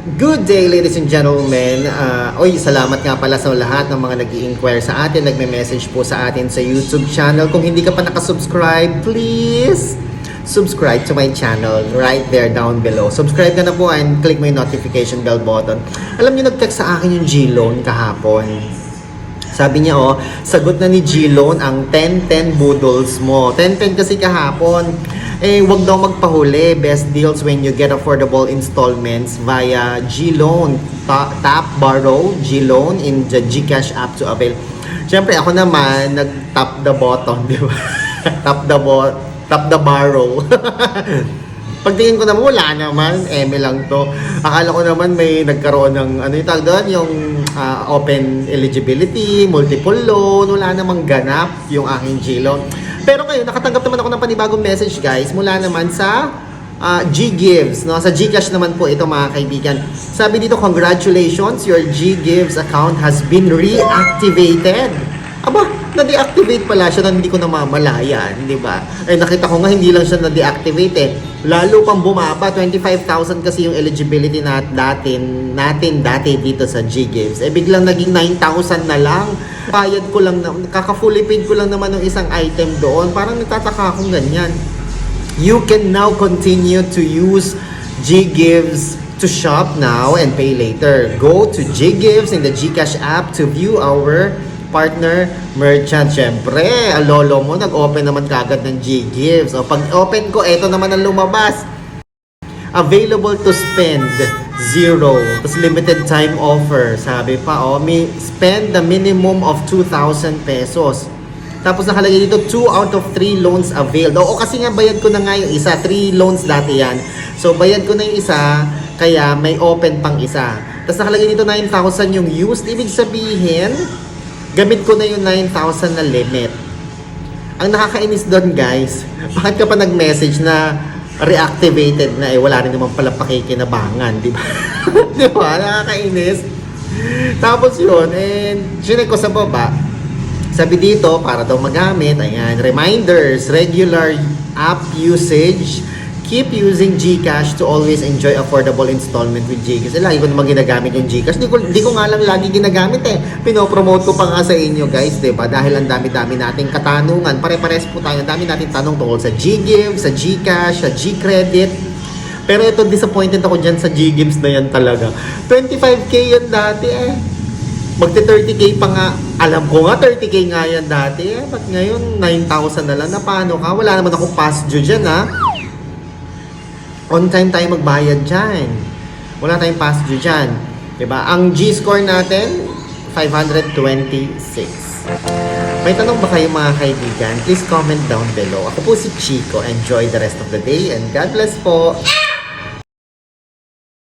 Good day, ladies and gentlemen. Salamat nga pala sa lahat ng mga nag-i-inquire sa atin, nagme-message po sa atin sa YouTube channel. Kung hindi ka pa nakasubscribe, please subscribe to my channel right there down below. Subscribe ka na po and click mo yung notification bell button. Alam niyo, nag-text sa akin yung G-Loan kahapon. Sabi niya, sagot na ni G-Loan ang 10-10 boodles mo. 10-10 kasi kahapon. Wag daw magpahuli. Best deals when you get affordable installments via G-Loan. Tap, borrow, G-Loan in the GCash app to avail. Siyempre, ako naman, nag-tap the button, di ba? Tap the borrow. Pagtingin ko naman, wala naman. Lang to. Akala ko naman may nagkaroon ng, yung tag doon, yung open eligibility, multiple loan. Wala namang ganap yung aking G-Loan. Pero ngayon, nakatanggap naman ako ng panibagong message, guys, mula naman sa G-Gives, no? Sa GCash naman po ito, mga kaibigan. Sabi dito, congratulations, your G-Gives account has been reactivated. Aba, na-deactivate pala siya na hindi ko namamalayan, di ba? Nakita ko nga, hindi lang siya na-deactivate Lalo pang bumaba, 25,000 kasi yung eligibility natin dati dito sa G-Gives. Biglang naging 9,000 na lang. Bayad ko lang, kaka-fully paid ko lang naman ng isang item doon. Parang nagtataka akong ganyan. You can now continue to use G-Gives to shop now and pay later. Go to G-Gives in the GCash app to view our partner merchant. Siyempre, lolo mo, nag-open naman kagad ng G-Gives. Pag-open ko, eto naman ang lumabas. Available to spend, 0. Tapos limited time offer. Sabi pa, may spend the minimum of 2,000 pesos. Tapos nakalagay dito, 2 out of 3 loans availed. Kasi nga bayad ko na nga yung isa. 3 loans dati yan. So, bayad ko na yung isa, kaya may open pang isa. Tapos nakalagay dito, 9,000 yung used. Ibig sabihin, gamit ko na yung 9,000 na limit. Ang nakakainis doon, guys, bakit ka pa nag-message na reactivated na wala rin naman pala pakikinabangan, di ba? Di ba? Nakakainis. Tapos yun, sinek ko sa baba. Sabi dito, para daw magamit, ayan, reminders, regular app usage, keep using GCash to always enjoy affordable installment with GCash. Lagi ko naman ginagamit yung GCash. Di ko nga lang lagi ginagamit Pinopromote ko pa nga sa inyo, guys, diba? Dahil ang dami-dami nating katanungan. Pare-pares po tayo. Ang dami nating tanong tungkol sa G-Gives, sa GCash, sa G-Credit. Pero ito, disappointed ako dyan sa G-Gives na yan talaga. 25K yan dati Magte-30K pa nga. Alam ko nga, 30K nga yan dati Ba't ngayon, 9,000 na lang? Na paano ka? Wala naman ako past due dyan, On time tayo magbayad dyan. Wala tayong past due dyan. Diba? Ang G-score natin, 526. May tanong ba kayo, mga kaibigan? Please comment down below. Ako po si Chico. Enjoy the rest of the day and God bless po.